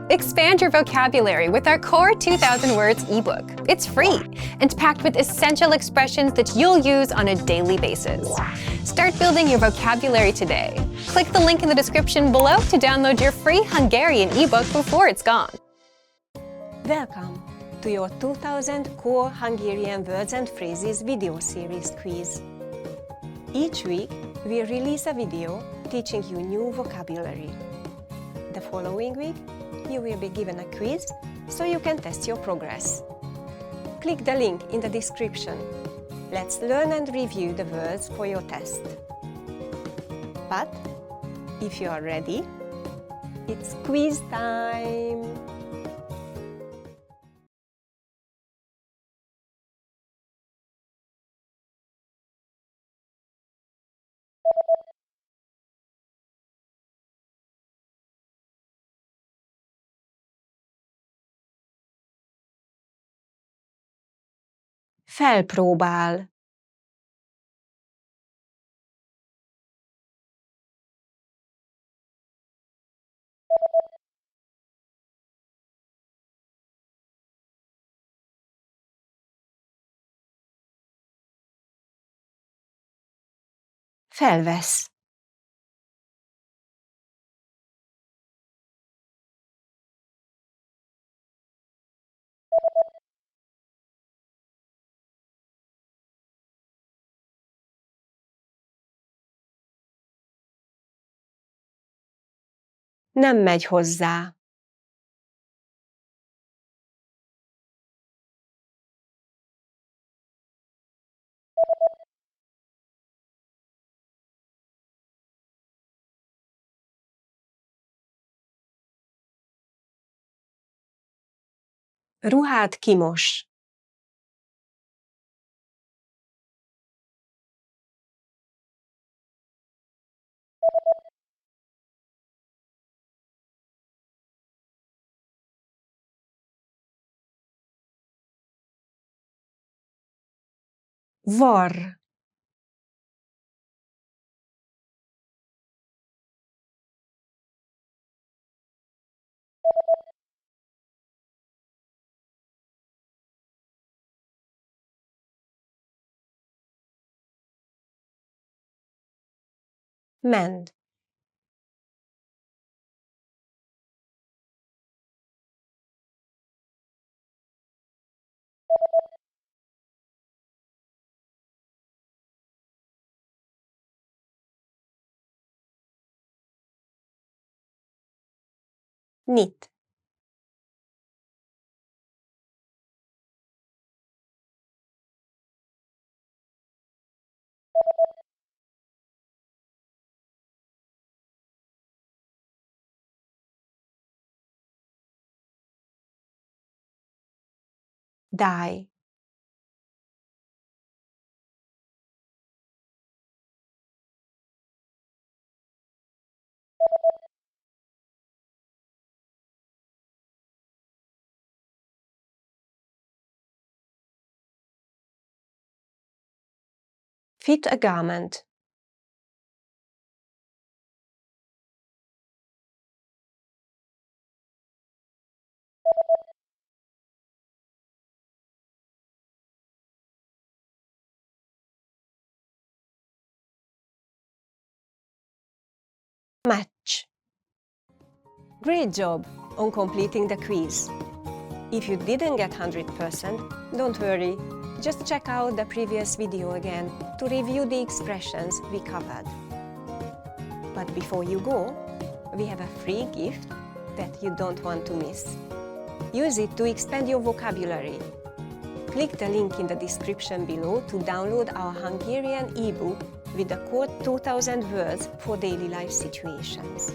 Expand your vocabulary with our Core 2000 Words ebook. It's free and packed with essential expressions that you'll use on a daily basis. Start building your vocabulary today. Click the link in the description below to download your free Hungarian ebook before it's gone. Welcome to your 2000 Core Hungarian Words and Phrases video series quiz. Each week, we release a video teaching you new vocabulary. The following week, you will be given a quiz so you can test your progress. Click the link in the description. Let's learn and review the words for your test. But if you are ready, it's quiz time! Felpróbál. Felvesz. Nem megy hozzá. Ruhát kimos. Varr. Mend. Nyit. Die. Fit a garment. Match. Great job on completing the quiz. If you didn't get 100%, don't worry. Just check out the previous video again to review the expressions we covered. But before you go, we have a free gift that you don't want to miss. Use it to expand your vocabulary. Click the link in the description below to download our Hungarian ebook with the Core 2000 Words for daily life situations.